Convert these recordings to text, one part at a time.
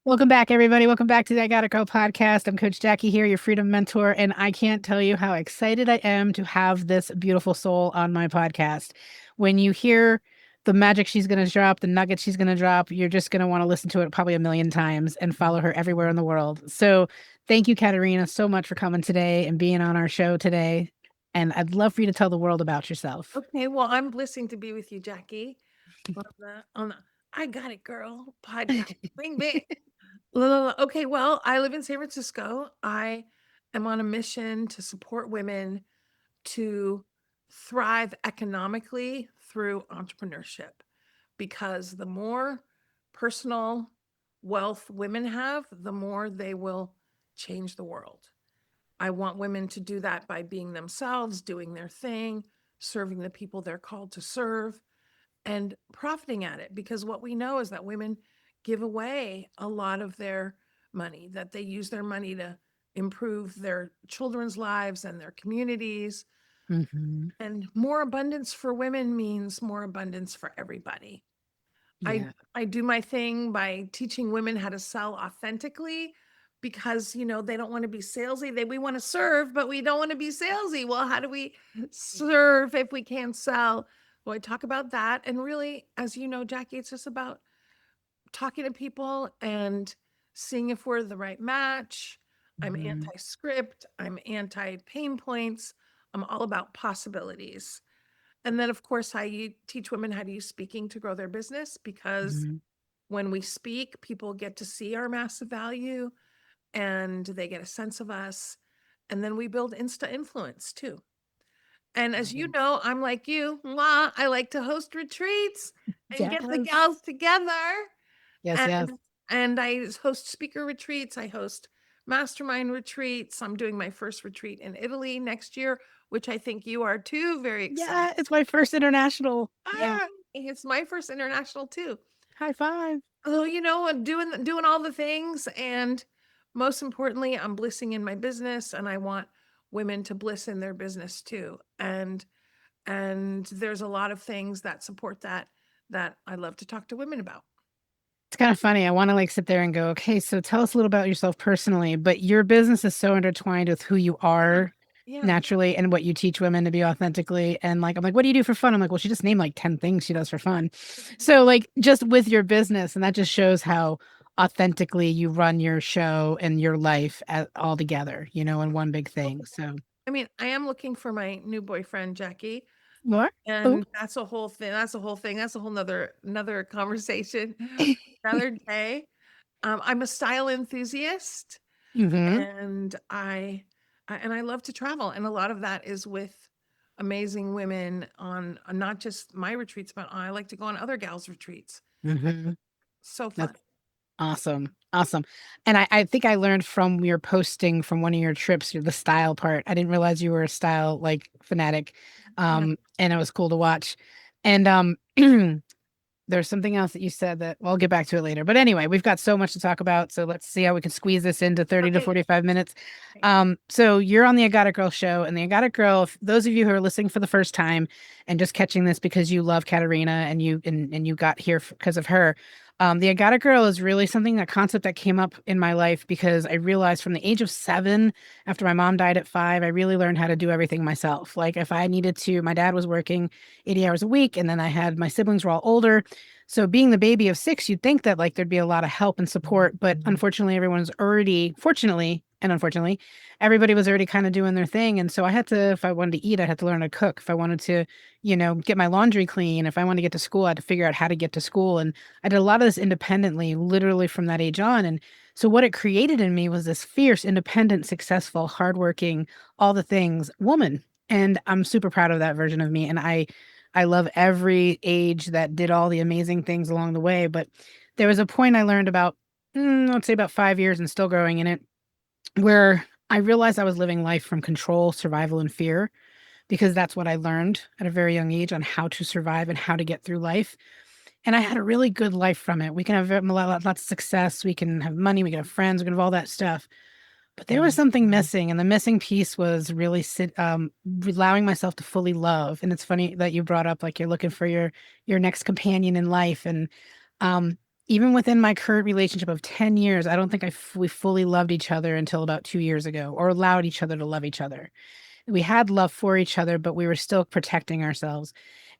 Welcome back, everybody. Welcome back to the I Gotta Go podcast. I'm Coach Jackie here, your freedom mentor, and I can't tell you how excited I am to have this beautiful soul on my podcast. When you hear the magic she's going to drop, the nuggets she's going to drop, you're just going to want to listen to it probably a million times and follow her everywhere in the world. So, thank you, Caterina, so much for coming today and being on our show today. And I'd love for you to tell the world about yourself. Okay, well, I'm blessing to be with you, Jackie, on the I Got It Girl podcast. Bing, bing. Okay, well, I live in San Francisco. I am on a mission to support women to thrive economically through entrepreneurship because the more personal wealth women have, the more they will change the world. I want women to do that by being themselves, doing their thing, serving the people they're called to serve, and profiting at it. Because what we know is that women give away a lot of their money, that they use their money to improve their children's lives and their communities. Hmm. And more abundance for women means more abundance for everybody. I Yeah. I do my thing by teaching women how to sell authentically because they don't want to be salesy. We want to serve, but we don't want to be salesy. Well, how do we serve if we can't sell? Well, I talk about that. And really, as you know, Jackie, it's just about talking to people and seeing if we're the right match. I'm Hmm. anti-script, I'm anti-pain points. I'm all about possibilities. And then, of course, I teach women how to use speaking to grow their business because Hmm. when we speak, people get to see our massive value and they get a sense of us. And then we build insta influence too. And as you know, I'm like you, I like to host retreats and get the Yes. gals together. Yes. Yes. And and I host speaker retreats, I host mastermind retreats. I'm doing my first retreat in Italy next year, which I think you are too. Very excited. Yeah, it's my first international. Yeah. It's my first international too. High five. Oh, I'm doing all the things, and most importantly, I'm blissing in my business, and I want women to bliss in their business too. And there's a lot of things that support that I love to talk to women about. It's kind of funny. I want to like sit there and go, okay, so tell us a little about yourself personally, but your business is so intertwined with who you Yeah, are yeah. naturally and what you teach women to be authentically. And like, I'm like, what do you do for fun? I'm like, well, she just named like 10 things she does for fun. So like just with your business, and that just shows how authentically you run your show and your life all together, in one big thing. So I mean, I am looking for my new boyfriend, Jackie, more. Oh. and that's a whole thing. That's a whole thing. That's a whole another conversation, another day. I'm a style enthusiast, Hmm. and I love to travel, and a lot of that is with amazing women on not just my retreats, but I like to go on other gals' retreats. Hmm. So fun. Awesome. Awesome. And I think I learned from your posting from one of your trips, the style part. I didn't realize you were a style like fanatic. Yeah. And it was cool to watch. And there's something else that you said that well, I'll get back to it later. But anyway, we've got so much to talk about. So let's see how we can squeeze this into 30 to Okay. 45 minutes. Okay. So you're on the I Got It Girl show, and the I Got It Girl, if those of you who are listening for the first time and just catching this because you love Katerina and you got here because of her. The I Got It Girl is really something, that concept that came up in my life because I realized from the age of 7, after my mom died at 5, I really learned how to do everything myself. Like if I needed to, my dad was working 80 hours a week, and then I had my siblings were all older. So being the baby of 6, you'd think that like there'd be a lot of help and support, but unfortunately everyone's already, fortunately and unfortunately, everybody was already kind of doing their thing. And so I had to, if I wanted to eat, I had to learn to cook. If I wanted to, get my laundry clean, if I wanted to get to school, I had to figure out how to get to school. And I did a lot of this independently, literally from that age on. And so what it created in me was this fierce, independent, successful, hardworking, all the things woman. And I'm super proud of that version of me. And I love every age that did all the amazing things along the way. But there was a point I learned about, let's say about 5 years and still growing in it, where I realized I was living life from control, survival, and fear, because that's what I learned at a very young age on how to survive and how to get through life. And I had a really good life from it. We can have lots of success. We can have money. We can have friends. We can have all that stuff. But there was something missing, and the missing piece was really allowing myself to fully love. And it's funny that you brought up like you're looking for your next companion in life, and even within my current relationship of 10 years, I don't think we fully loved each other until about 2 years ago, or allowed each other to love each other. We had love for each other, but we were still protecting ourselves.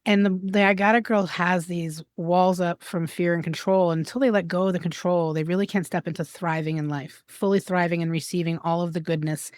And the I Got It girl has these walls up from fear and control. Until they let go of the control, they really can't step into thriving in life, fully thriving and receiving all of the goodness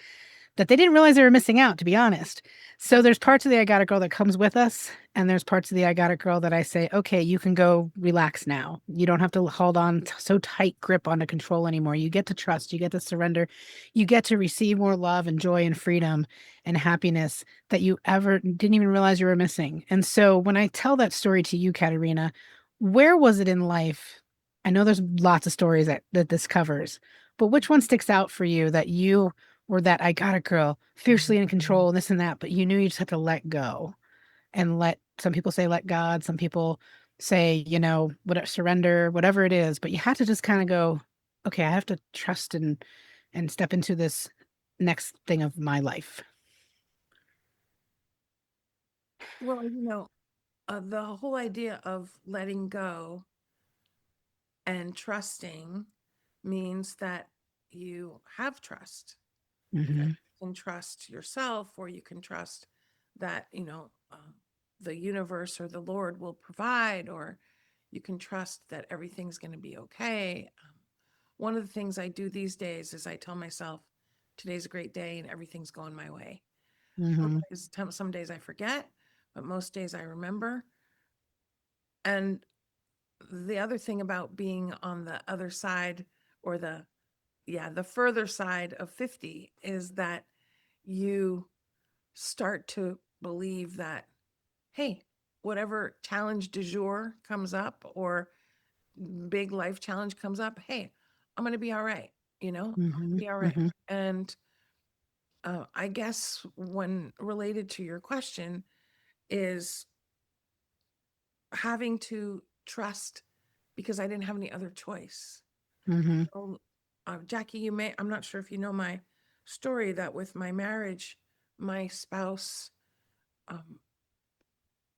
that they didn't realize they were missing out, to be honest. So there's parts of the I Got It Girl that comes with us, and there's parts of the I Got It Girl that I say, okay, you can go relax now. You don't have to hold on so tight grip onto control anymore. You get to trust, you get to surrender, you get to receive more love and joy and freedom and happiness that you ever didn't even realize you were missing. And so when I tell that story to you, Katerina, where was it in life? I know there's lots of stories that this covers, but which one sticks out for you that you or that I got a girl, fiercely in control, and this and that, but you knew you just had to let go and let some people say let God, some people say, whatever, surrender, whatever it is, but you had to just kind of go, okay, I have to trust and step into this next thing of my life. Well, the whole idea of letting go and trusting means that you have trust, that Hmm. you can trust yourself, or you can trust that, the universe or the Lord will provide, or you can trust that everything's going to be okay. One of the things I do these days is I tell myself, today's a great day and everything's going my way. Hmm. Some days I forget, but most days I remember. And the other thing about being on the other side, or the further side of 50, is that you start to believe that, hey, whatever challenge du jour comes up, or big life challenge comes up, hey, I'm going to be all right. Hmm. Be all right. Hmm. And I guess when related to your question is having to trust, because I didn't have any other choice. Hmm. Oh, Jackie, I'm not sure if you know my story, that with my marriage, my spouse um,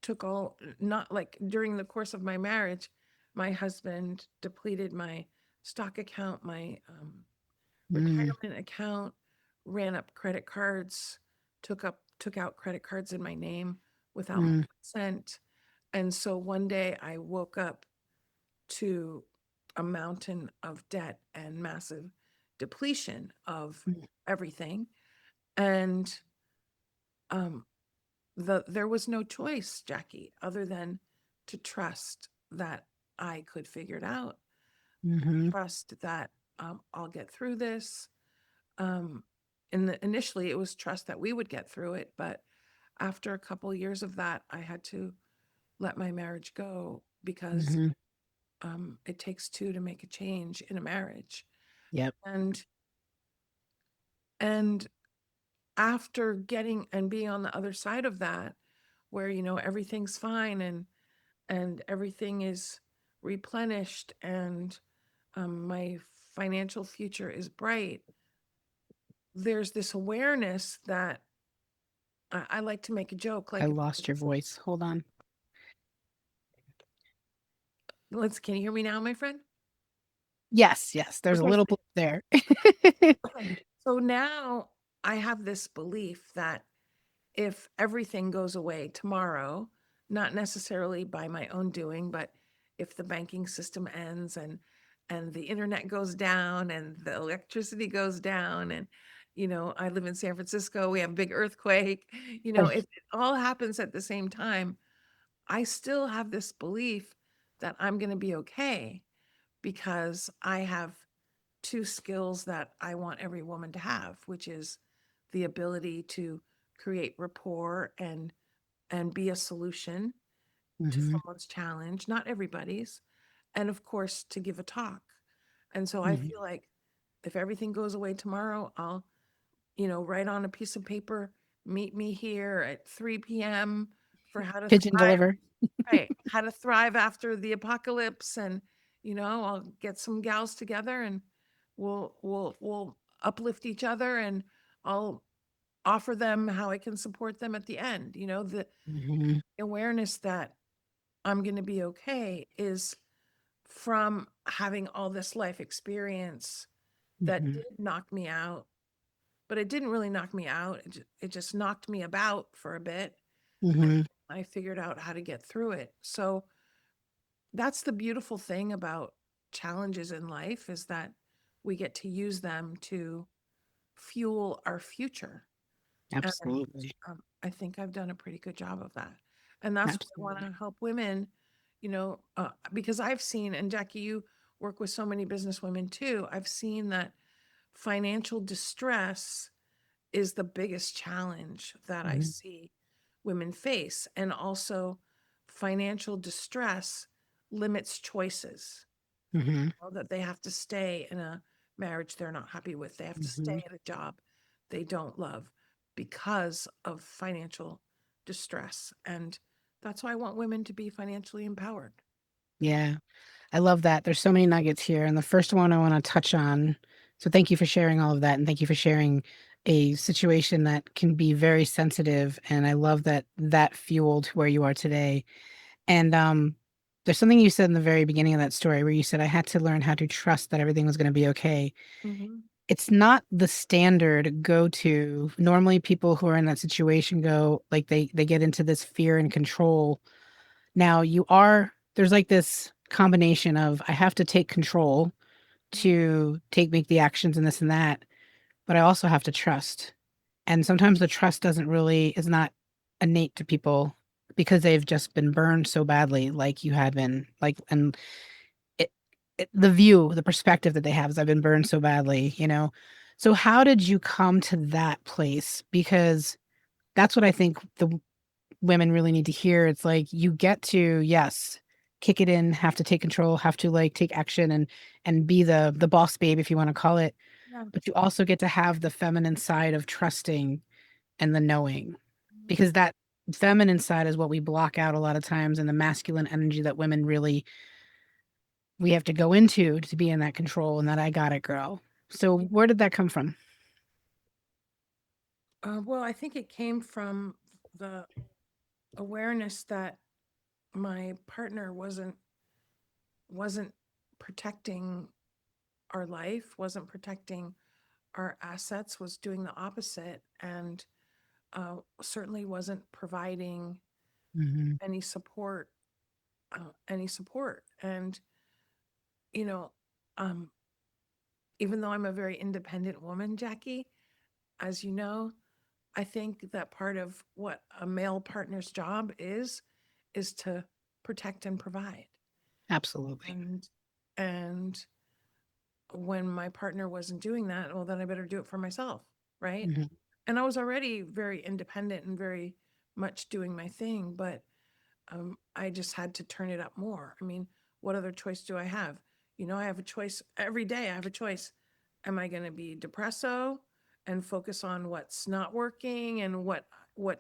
took all, not like during the course of my marriage, my husband depleted my stock account, my Hmm. retirement account, ran up credit cards, took out credit cards in my name without my Hmm. consent. And so one day I woke up to a mountain of debt and massive depletion of everything. And um, there was no choice, Jackie, other than to trust that I could figure it out, Hmm. trust that I'll get through this. Um, Initially, it was trust that we would get through it, but after a couple of years of that, I had to let my marriage go, because Hmm. it takes two to make a change in a marriage. Yep. And and after getting and being on the other side of that, where everything's fine, and everything is replenished, and my financial future is bright, there's this awareness that I like to make a joke, I like, lost your voice. Hold on. can you hear me now, my friend? Yes, yes. There's a Okay. little blip there. Okay. So now I have this belief that if everything goes away tomorrow, not necessarily by my own doing, but if the banking system ends, and the internet goes down and the electricity goes down, and I live in San Francisco, we have a big earthquake, if it all happens at the same time, I still have this belief that I'm going to be okay, because I have two skills that I want every woman to have, which is the ability to create rapport and be a solution to Hmm. someone's challenge, not everybody's, and of course to give a talk. And so I Hmm. feel like if everything goes away tomorrow, I'll, write on a piece of paper, meet me here at 3 p.m. for how to Pigeon thrive. deliver. Right. How to thrive after the apocalypse. And, I'll get some gals together, and we'll uplift each other, and I'll offer them how I can support them at the end. The Hmm. awareness that I'm going to be okay is from having all this life experience that Mhm. did knock me out, but it didn't really knock me out. It just knocked me about for a bit. Mhm. I figured out how to get through it. So that's the beautiful thing about challenges in life, is that we get to use them to fuel our future. And Absolutely. I think I've done a pretty good job of that. And that's why I want Absolutely. to help women, because I've seen, and Jackie, you work with so many business women too. I've seen that financial distress is the biggest challenge that I Mhm. see women face. And also, financial distress limits choices. Mhm. That they have to stay in a marriage they're not happy with. They have to stay Mhm. at a job they don't love because of financial distress. And that's why I want women to be financially empowered. Yeah. I love that. There's so many nuggets here. And the first one I want to touch on. So thank you for sharing all of that. And thank you for sharing a situation that can be very sensitive. And I love that that fueled where you are today. And there's something you said in the very beginning of that story where you said, I had to learn how to trust that everything was going to be okay. Mm-hmm. It's not the standard go to. Normally people who are in that situation go like they get into this fear and control. Now there's like this combination of I have to take control to make the actions and this and that, but I also have to trust. And sometimes the trust doesn't really is not innate to people because they've just been burned so badly, like you had been, like, and it, the perspective that they have is I've been burned so badly, you know. So how did you come to that place? Because that's what I think the women really need to hear. It's like you get to, yes, kick it in, have to take control, have to like take action and be the boss babe if you want to call it, Yeah. but you also get to have the feminine side of trusting and the knowing. Because that feminine side is what we block out a lot of times, and the masculine energy that women really we have to go into to be in that control and that I got it girl. So Yeah. where did that come from? Well, I think it came from the awareness that my partner wasn't protecting our life, wasn't protecting our assets, was doing the opposite, and certainly wasn't providing Mhm. any support, any support. And you know, um, even though I'm a very independent woman, Jackie, as you know, I think that part of what a male partner's job is to protect and provide. Absolutely. And when my partner wasn't doing that, well, then I better do it for myself, right? Mhm. And I was already very independent and very much doing my thing, but I just had to turn it up more. I mean, what other choice do I have? I have a choice every day. I have a choice. Am I going to be depresso and focus on what's not working and what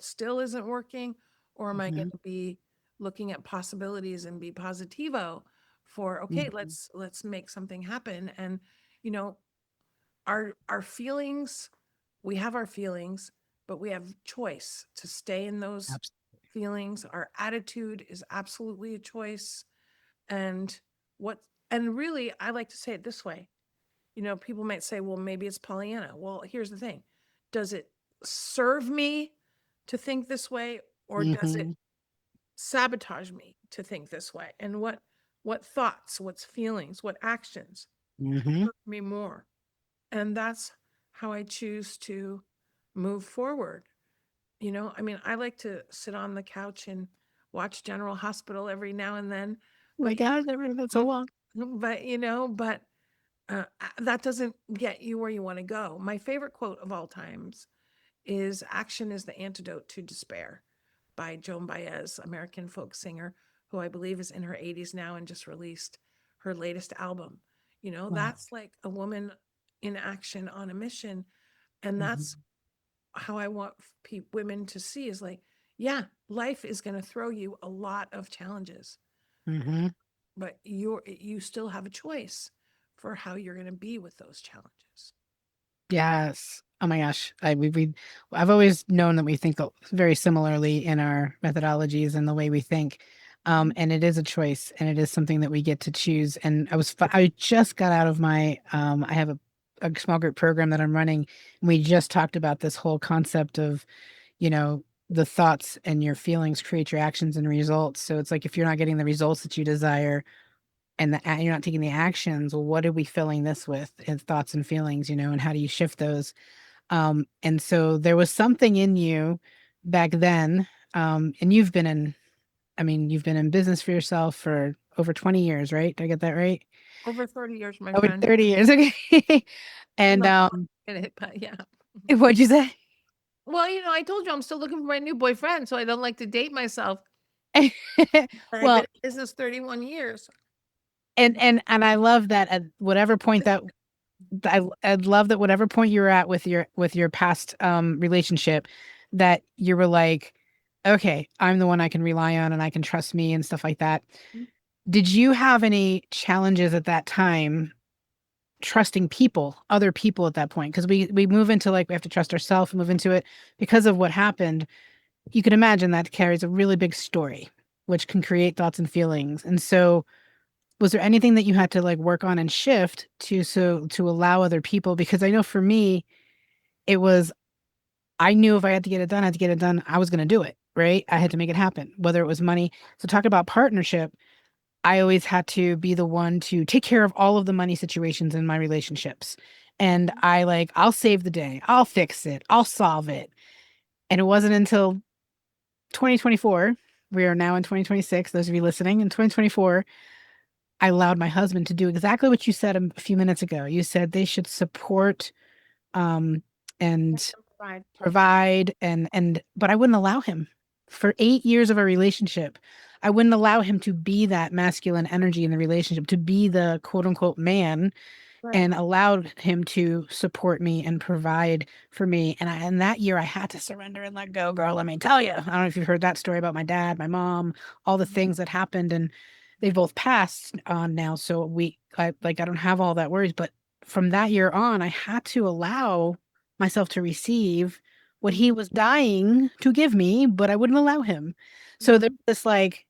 still isn't working, or am I going Mhm. to be looking at possibilities and be positivo for, okay, Mhm. let's make something happen. And you know, our feelings, we have our feelings, but we have choice to stay in those Absolutely. feelings. Our attitude is absolutely a choice. And what and really, I like to say it this way. People might say, well, maybe it's Pollyanna. Well, here's the thing. Does it serve me to think this way, or does it Mhm. sabotage me to think this way? And what thoughts, what's feelings, what actions Mhm. hurt me more? And that's how I choose to move forward. I mean, I like to sit on the couch and watch General Hospital every now and then, Oh my but God, that's so long. that doesn't get you where you want to go. My favorite quote of all times is "Action is the antidote to despair" by Joan Baez, American folk singer, who I believe is in her 80s now and just released her latest album. Wow. That's like a woman in action on a mission. And that's Mhm. how I want women to see, is like, yeah, life is going to throw you a lot of challenges, Mhm. but you still have a choice for how you're going to be with those challenges. Yes. Oh my gosh. I've always known that we think very similarly in our methodologies and the way we think. Mhm. And it is a choice, and it is something that we get to choose. And I just got out of my, I have a small group program that I'm running, and we just talked about this whole concept of, you know, the thoughts and your feelings create your actions and results. So it's like if you're not getting the results that you desire and you're not taking the actions, well, what are we filling this with? And thoughts and feelings, and how do you shift those? And so there was something in you back then, and you've been in business for yourself for over 20 years, right? Did I get that right? Over 30 years, my Over friend. 30 years. Okay. And Not in it, but yeah. what'd you say? Well, I told you I'm still looking for my new boyfriend, so I don't like to date myself. And I've been Well, in business 31 years. and I love that at whatever point that I'd love that whatever point you were at with your past relationship, that you were like, okay, I'm the one I can rely on and I can trust me and stuff like that. Mhm. Did you have any challenges at that time trusting people, other people at that point? Because we move into, like, we have to trust ourselves, move into it because of what happened. You can imagine that carries a really big story, which can create thoughts and feelings. And so, was there anything that you had to, like, work on and shift to allow other people? Because I know for me, it was, I knew if I had to get it done, I had to get it done. I was going to do it, right? I had to make it happen, whether it was money. So talk about partnership. I always had to be the one to take care of all of the money situations in my relationships. And I'll save the day. I'll fix it. I'll solve it. And it wasn't until 2024, we are now in 2026, those of you listening, in 2024, I allowed my husband to do exactly what you said a few minutes ago. You said they should support, um, and Right. provide, but I wouldn't allow him. For 8 years of a relationship, I wouldn't allow him to be that masculine energy in the relationship, to be the quote unquote man, Right. and allowed him to support me and provide for me. And that year I had to surrender and let go, girl. Let me tell you. I don't know if you've heard that story about my dad, my mom, all the things that happened, and they've both passed on now. So I don't have all that worries, but from that year on, I had to allow myself to receive what he was dying to give me, but I wouldn't allow him. So there's Mhm. this, like,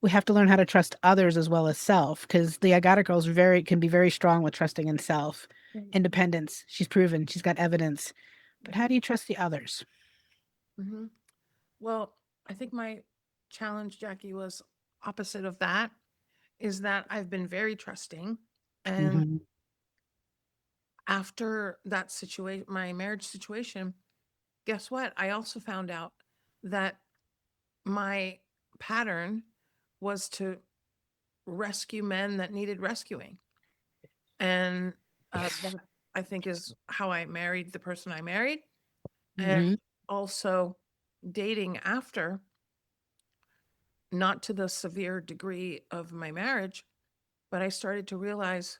we have to learn how to trust others as well as self, because the Agata girl can be very strong with trusting in self. Mhm. Independence. She's proven. She's got evidence. But how Mhm. do you trust the others? Mhm. Well, I think my challenge, Jackie, was opposite of that, is that I've been very trusting. And Hmm. after that situation, my marriage situation, guess what? I also found out that my pattern was to rescue men that needed rescuing. And that, I think, is how I married the person I married. And Hmm. also dating after, not to the severe degree of my marriage, but I started to realize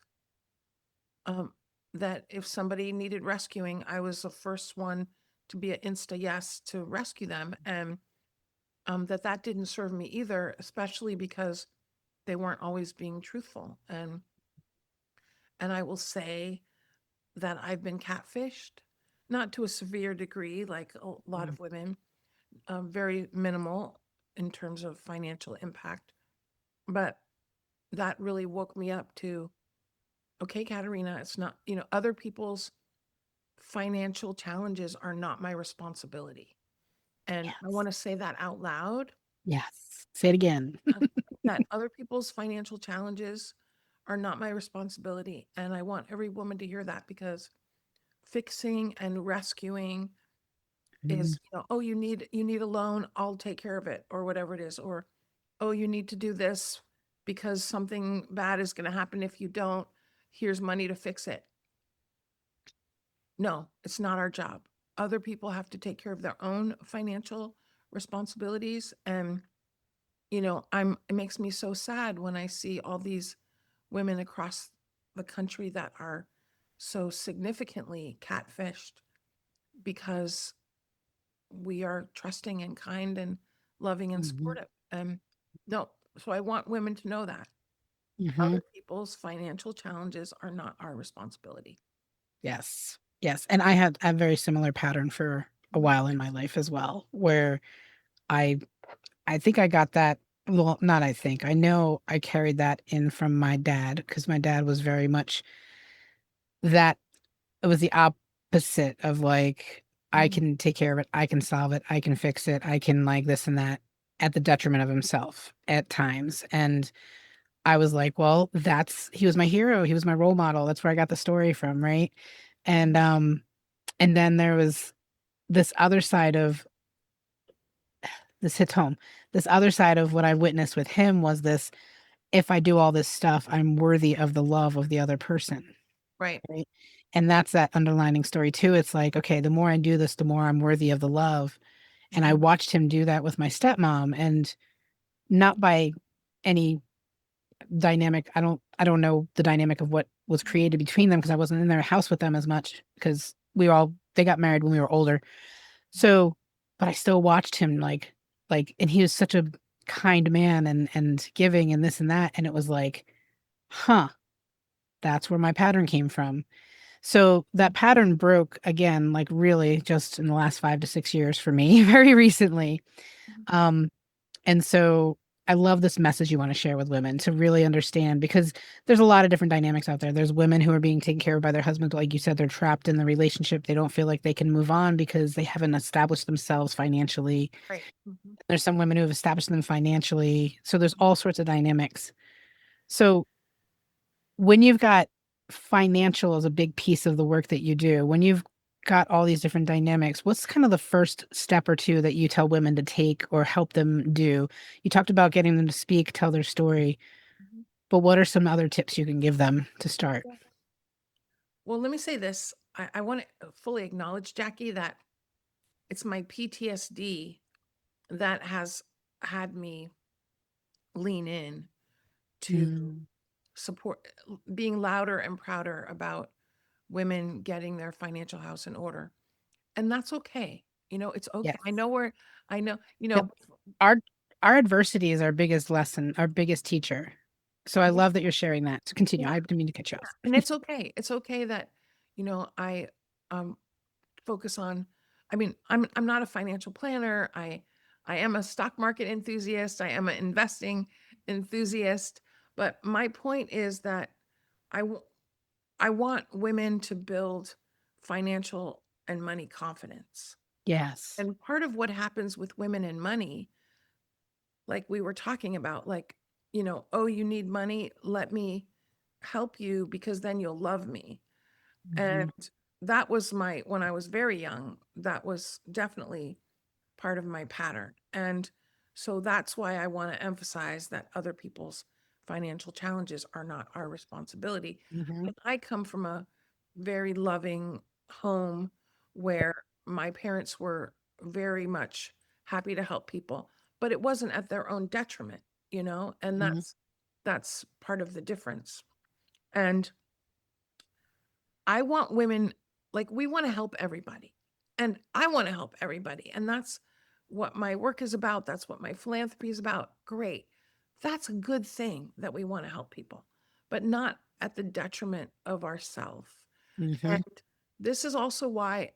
um, that if somebody needed rescuing, I was the first one to be an insta yes to rescue them. And that didn't serve me either, especially because they weren't always being truthful. And I will say that I've been catfished, not to a severe degree like a lot of women, very minimal in terms of financial impact. But that really woke me up to, okay, Katerina, it's not, other people's financial challenges are not my responsibility. And I Yes. want to say that out loud, Yes. Say it again. uh, that other people's financial challenges are not my responsibility. And I want every woman to hear that, because fixing and rescuing Mhm. is, oh, you need a loan, I'll take care of it, or whatever it is. Or, oh, you need to do this because something bad is going to happen if you don't. Here's money to fix it. No, it's not our job. Other people have to take care of their own financial responsibilities. And, it makes me so sad when I see all these women across the country that are so significantly catfished because we are trusting and kind and loving and Mhm. supportive. No, so I want women to know that Mhm. other people's financial challenges are not our responsibility. Yes. Yes. And I had a very similar pattern for a Mhm. while in my life as well, where I I think I got that. Well, not I think. I know I carried that in from my dad because my dad was very much that. It was the opposite of like, I Mhm. can take care of it, I can solve it, I can fix it, I can like this and that at the detriment of himself at times. And I was like, well, he was my hero, he was my role model. That's where I got the story from, right? And then there was this other side of this hits home. This other side of what I witnessed with him was this, if I do all this stuff, I'm worthy of the love of the other person. Right. Right. And that's that underlining story too. It's like, okay, the more I do this, the more I'm worthy of the love. And I Mhm. watched him do that with my stepmom, and not by any dynamic. I don't know the dynamic of what was created between them because I wasn't in their house with them as much because they got married when we were older. So, but I still watched him and he was such a kind man and giving and this and that. And it was like, huh, that's where my pattern came from. So that pattern broke again, like really just in the last 5 to 6 years for me, very recently. Um, and so I love this message you want to share with women to really understand because there's a lot of different dynamics out there. There's women who are being taken care of by their husbands, like you said, they're trapped in the relationship. They don't feel like they can move on because they haven't established themselves financially. Right. Mhm. There's some women who have established them financially. So there's all sorts of dynamics. So when you've got financial as a big piece of the work that you do, when you've got all these different dynamics, what's kind of the first step or two that you tell women to take or help them do? You talked about getting them to speak, tell their story, Mhm. but what are some other tips you can give them to start? Yeah. Well, let me say this. I want to fully acknowledge, Jackie, that it's my PTSD that has had me lean in to Mm, support being louder and prouder about women getting their financial house in order. And that's okay. It's okay. yes. I know, Yep. Our our adversity is our biggest lesson, our biggest teacher. So I yeah, love that you're sharing that. So continue. yeah. I didn't mean to cut you off. And it's okay. It's okay that, I um focus on, I mean, I'm not a financial planner. I am a stock market enthusiast. I am an investing enthusiast. But my point is that I w- I want women to build financial and money confidence. Yes. And part of what happens with women and money, like we were talking about, like, oh, you need money, let me help you because then you'll love me. And Hmm. that was when I was very young, that was definitely part of my pattern. And so that's why I want to emphasize that other people's financial challenges are not our responsibility. Hmm. And I come from a very loving home where my parents were very much happy to help people, but it wasn't at their own detriment, and Hmm. that's part of the difference. And I want women, like, we want to help everybody. And I want to help everybody. And that's what my work is about. That's what my philanthropy is about. Great. That's a good thing that we want to help people, but not at the detriment of ourselves. And Hmm. this is also why,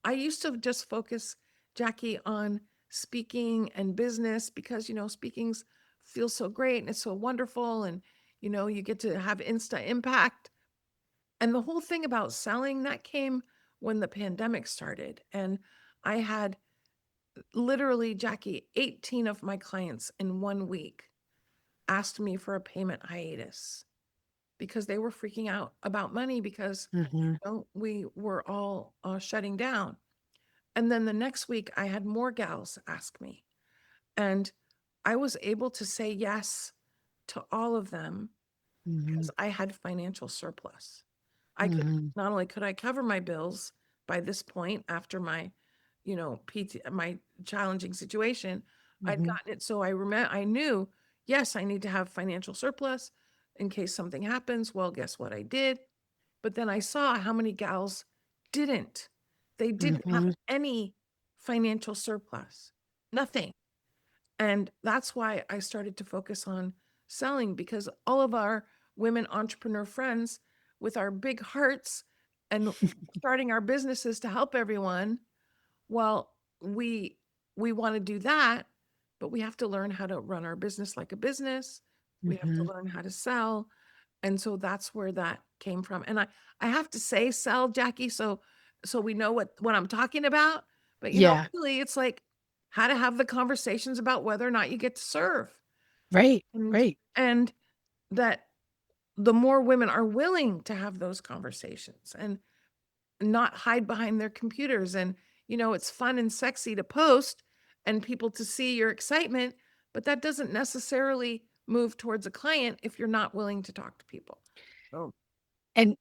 I used to just focus, Jackie, on speaking and business because, speaking's feels so great and it's so wonderful. And, you get to have instant impact. And the whole thing about selling, that came when the pandemic started. And I had literally, Jackie, 18 of my clients in 1 week asked me for a payment hiatus because they were freaking out about money because Hmm. we were all shutting down. And then the next week, I had more gals ask me. And I was able to say yes to all of them Hmm. because I had financial surplus. I could Hmm. not only could I cover my bills by this point after my, my challenging situation, I'd Hmm. gotten it. So I knew, yes, I need to have financial surplus in case something happens. Well, guess what I did? But then I saw how many gals didn't. They didn't have Hmm. any financial surplus, nothing. And that's why I started to focus on selling because all of our women entrepreneur friends with our big hearts and starting our businesses to help everyone, well, we want to do that, but we have to learn how to run our business like a business. We have to Hmm. learn how to sell. And so that's where that came from. And I have to say sell, Jackie, so we know what I'm talking about. But Yeah. really it's like how to have the conversations about whether or not you get to serve. Right. And Right. and that the more women are willing to have those conversations and not hide behind their computers. And it's fun and sexy to post and people to see your excitement, but that doesn't necessarily move towards a client if you're not willing to talk to people. Oh, And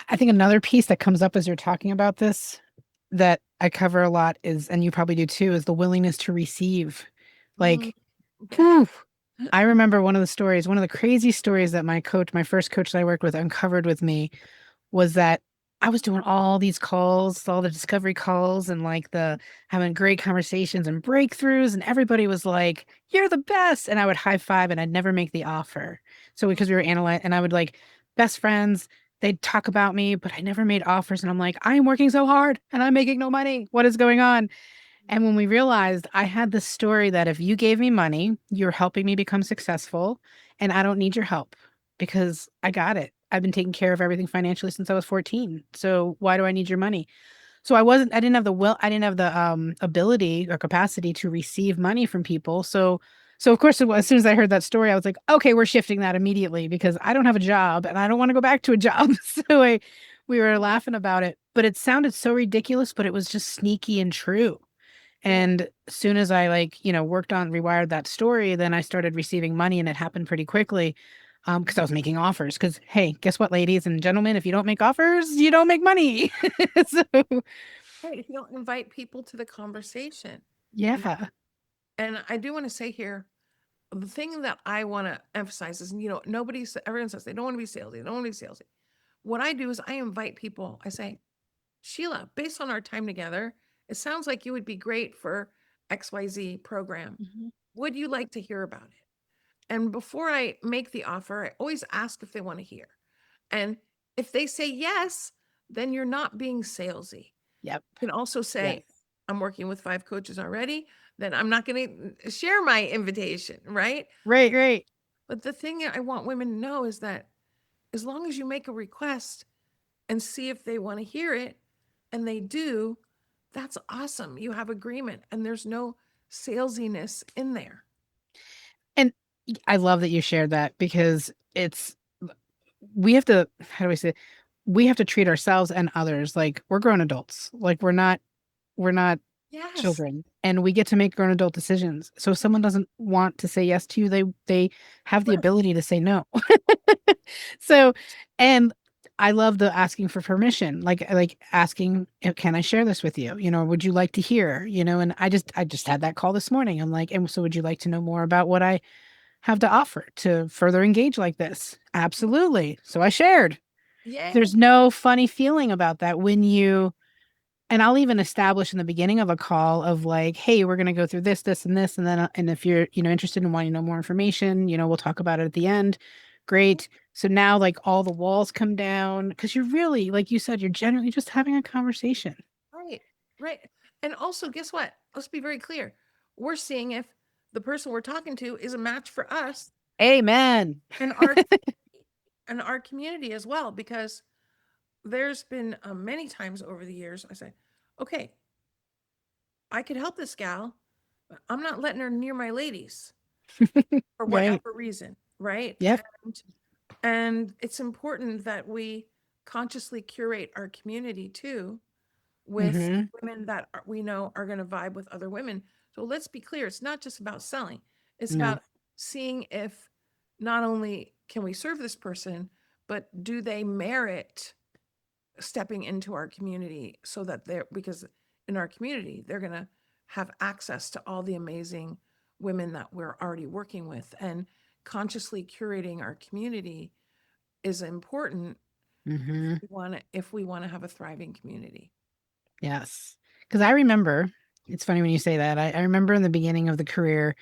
I think another piece that comes up as you're talking about this that I cover a lot is, and you probably do too, is the willingness to receive. mm, Like, yeah. whew, I remember one of the stories, one of the crazy stories that my first coach that I worked with uncovered with me was that I was doing all these calls, all the discovery calls and like the having great conversations and breakthroughs. And everybody was like, you're the best. And I would high five and I'd never make the offer. So because we were analyzing and I would like best friends, they'd talk about me, but I never made offers. And I'm like, I'm working so hard and I'm making no money. What is going on? And when we realized I had this story that if you gave me money, you're helping me become successful, and I don't need your help because I got it. I've been taking care of everything financially since I was 14. So why do I need your money? So I didn't have the I didn't have the ability or capacity to receive money from people. So of course, as soon as I heard that story, I was like, okay, we're shifting that immediately because I don't have a job and I don't want to go back to a job. So we were laughing about it, but it sounded so ridiculous, but it was just sneaky and true. Yeah. And as soon as I worked on rewired that story, then I started receiving money and it happened pretty quickly. Because I was making offers. Because hey, guess what, ladies and gentlemen, if you don't make offers, you don't make money. So Right. If you don't invite people to the conversation. yeah. And I do want to say here, the thing that I want to emphasize is, everyone says they don't want to be salesy. They don't want to be salesy. What I do is I invite people. I say, Sheila, based on our time together, it sounds like you would be great for XYZ program. Mhm. Would you like to hear about it? And before I make the offer, I always ask if they want to hear. And if they say yes, then you're not being salesy. Yep. You can also Yes. say, I'm working with 5 coaches already, then I'm not going to share my invitation, right? Right, right. But the thing I want women to know is that as long as you make a request and see if they want to hear it, and they do, that's awesome. You have agreement and there's no salesiness in there. And I love that you shared that because we have to, how do I say it? We have to treat ourselves and others like we're grown adults. Like we're not Yes. children and we get to make grown adult decisions. So if someone doesn't want to say yes to you, they have the Right. ability to say no. So and I love the asking for permission, like asking, can I share this with you? Would you like to hear? And I just had that call this morning. I'm like, and so would you like to know more about what I have to offer to further engage like this? Absolutely. So I shared. Yeah. There's no funny feeling about that when you and I'll even establish in the beginning of a call of like, hey, we're going to go through this, this, and this. And then, and if you're, interested in wanting to know more information, we'll talk about it at the end. Great. So now like all the walls come down because you're really, like you said, you're generally just having a conversation. Right. Right. And also, guess what? Let's be very clear. We're seeing if the person we're talking to is a match for us Amen. and our and our community as well, because there's been many times over the years I say, okay, I could help this gal, but I'm not letting her near my ladies for Right. whatever reason, right? Yep. And it's important that we consciously curate our community too with Mm-hmm. women that we know are going to vibe with other women. So let's be clear, it's not just about selling. It's No. about seeing if not only can we serve this person, but do they merit stepping into our community so that because in our community, they're going to have access to all the amazing women that we're already working with. And consciously curating our community is important Mm-hmm. if we want to have a thriving community. Yes. Because I remember, it's funny when you say that. I remember in the beginning of the career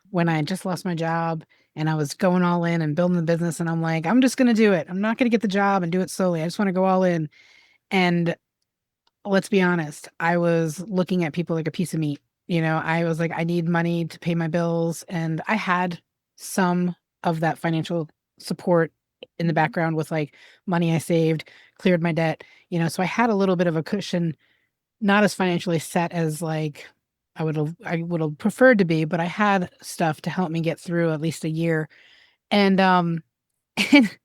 when I had just lost my job and I was going all in and building the business. And I'm like, I'm just going to do it. I'm not going to get the job and do it slowly. I just want to go all in. And let's be honest, I was looking at people like a piece of meat. I was like, I need money to pay my bills. And I had some of that financial support in the Mhm. background with like money I saved, cleared my debt, so I had a little bit of a cushion, not as financially set as like I would have preferred to be, but I had stuff to help me get through at least a year. And and,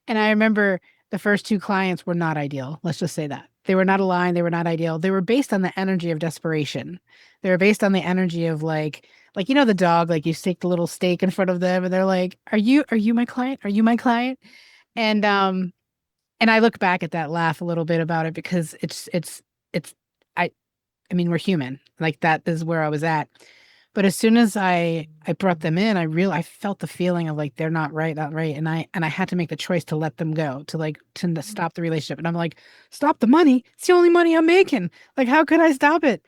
and I remember the first two clients were not ideal. Let's just say that. They were not aligned, they were not ideal. They were based on the energy of desperation. They were based on the energy of like the dog, like you stick the little steak in front of them and they're like, "Are you my client? Are you my client?" And and I look back at that, laugh a little bit about it because it's I I mean, we're human. Like that is where I was at. But as soon as I brought them in, I felt the feeling of like they're not right, not right. And I had to make the choice to let them go, to stop the relationship. And I'm like, stop the money. It's the only money I'm making. Like, how could I stop it?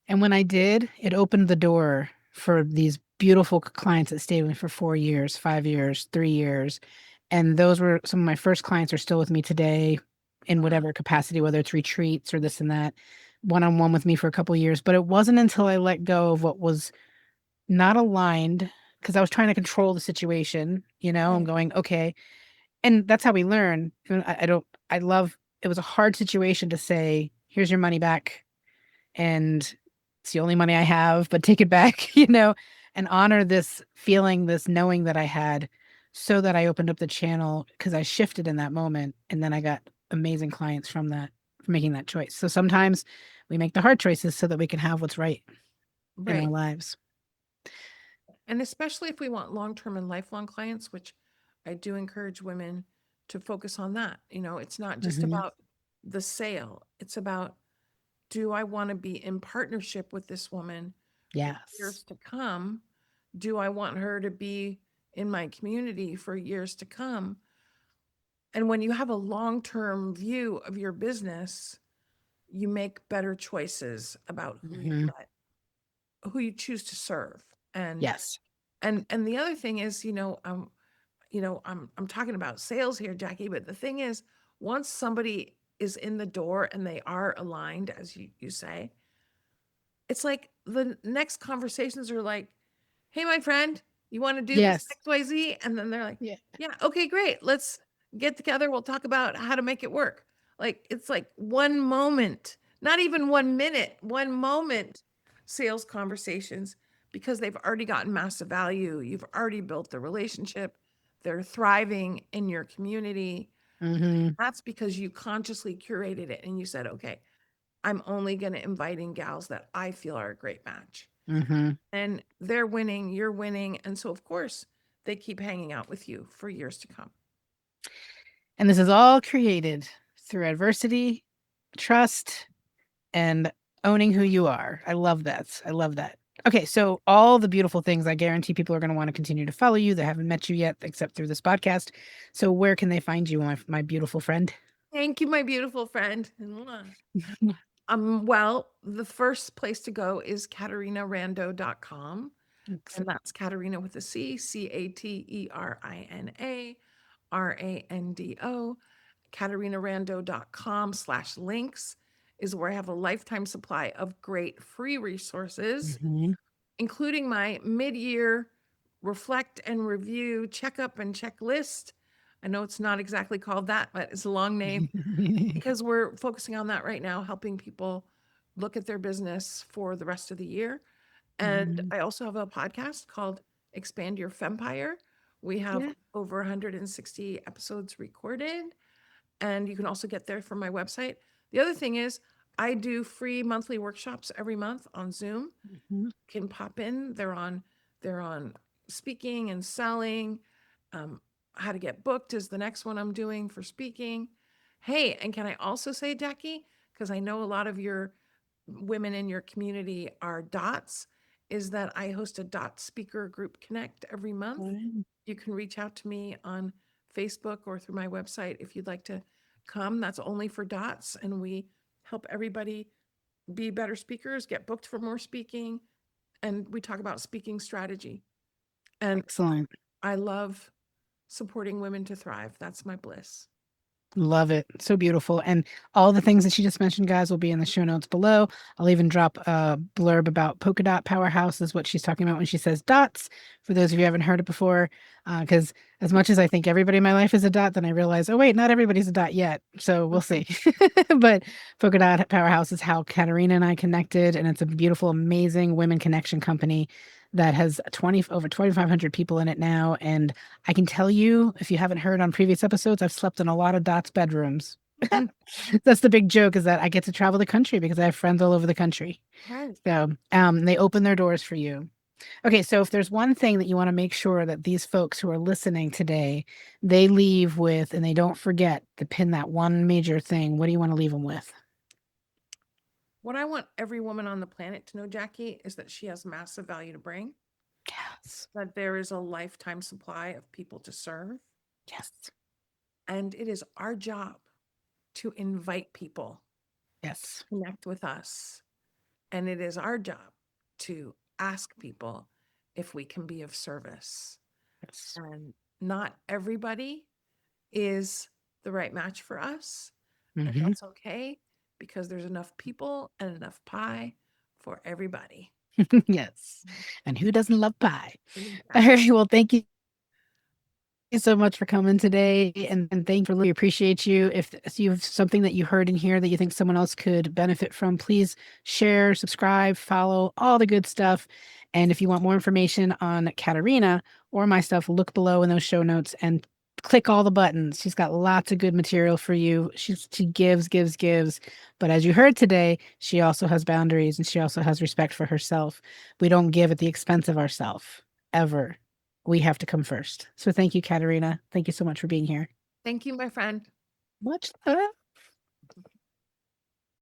And when I did, it opened the door for these beautiful clients that stayed with me for 4 years, 5 years, 3 years. And those were some of my first clients are still with me today in Wow. whatever capacity, whether it's retreats or this and that, one on one with me for a couple of years. But it wasn't until I let go of what was not aligned because I was trying to control the situation, I'm Right. going, okay. And that's how we learn. And I don't, I love, it was a hard situation to say, here's your money back and it's the only money I have, but take it back, and honor this feeling, this knowing that I had so that I opened up the channel because I shifted in that moment. And then I got amazing clients from that, for making that choice. So sometimes we make the hard choices so that we can have what's right in our Right. lives. And especially if we want long-term and lifelong clients, which I do encourage women to focus on that. It's not just Hmm. about the sale. It's about, do I want to be in partnership with this woman for Yes. years to come? Do I want her to be in my community for years to come? And when you have a long-term view of your business, you make better choices about Hmm. who you choose to serve. And Yes. and the other thing is, I'm talking about sales here, Jackie, but the thing is, once somebody is in the door and they are aligned, as you say, it's like the next conversations are like, hey, my friend, you want to do this Yes. XYZ? And then they're like, Yeah. yeah, okay, great. Let's get together. We'll talk about how to make it work. Like, it's like one moment, not even 1 minute, one moment sales conversations, because they've already gotten massive value. You've already built the relationship. They're thriving in your community. Hmm. That's because you consciously curated it and you said, okay, I'm only going to invite in gals that I feel are a great match. Hmm. And they're winning, you're winning. And so, of course, they keep hanging out with you for years to come. And this is all created through adversity, trust, and owning who you are. I love that. I love that. Okay, so all the beautiful things, I guarantee people are going to want to continue to follow you. They haven't met you yet, except through this podcast. So where can they find you, my beautiful friend? Thank you, my beautiful friend. Well, the first place to go is CaterinaRando.com. And Excellent. that's Caterina with a C, CaterinaRando. CaterinaRando.com/links is where I have a lifetime supply of great free resources, Mhm. including my mid-year reflect and review checkup and checklist. I know it's not exactly called that, but it's a long name because we're focusing on that right now, helping people look at their business for the rest of the year. And Mhm. I also have a podcast called Expand Your Fempire. We have Yeah. over 160 episodes recorded, and you can also get there from my website. The other thing is, I do free monthly workshops every month on Zoom. Mhm. Can pop in. They're on speaking and selling. Um, how to get booked is the next one I'm doing for speaking. Hey, and can I also say, Jackie, because I know a lot of your women in your community are dots, is that I host a dot speaker group connect every month. Fine. You can reach out to me on Facebook or through my website if you'd like to come. That's only for dots, and we help everybody be better speakers, get booked for more speaking, and we talk about speaking strategy. And Excellent. I love supporting women to thrive. That's my bliss. Love it. So beautiful. And all the things that she just mentioned, guys, will be in the show notes below. I'll even drop a blurb about Polka Dot Powerhouse, is what she's talking about when she says dots, for those of you who haven't heard it before. Because as much as I think everybody in my life is a dot, then I realize, oh, wait, not everybody's a dot yet. So we'll see. But Polka Dot Powerhouse is how Katerina and I connected. And it's a beautiful, amazing women connection company that has over 2,500 people in it now. And I can tell you, if you haven't heard on previous episodes, I've slept in a lot of Dot's bedrooms. That's the big joke, is that I get to travel the country because I have friends all over the country. Right. So they open their doors for you. Okay, so if there's one thing that you want to make sure that these folks who are listening today, they leave with, and they don't forget to pin that one major thing, what do you want to leave them with? What I want every woman on the planet to know, Jackie, is that she has massive value to bring, Yes. that there is a lifetime supply of people to serve. Yes. And it is our job to invite people Yes. to connect with us. And it is our job to ask people if we can be of service. Yes. And not everybody is the right match for us. And Mhm. that's okay, because there's enough people and enough pie for everybody. Yes. And who doesn't love pie? All Exactly. right. Well, thank you so much for coming today, and thank you. We appreciate you. If you have something that you heard in here that you think someone else could benefit from, please share, subscribe, follow, all the good stuff. And if you want more information on Katerina or my stuff, look below in those show notes and click all the buttons. She's got lots of good material for you. She gives, gives, gives. But as you heard today, she also has boundaries, and she also has respect for herself. We don't give at the expense of ourselves, ever. We have to come first. So thank you, Katerina. Thank you so much for being here. Thank you, my friend. Much love.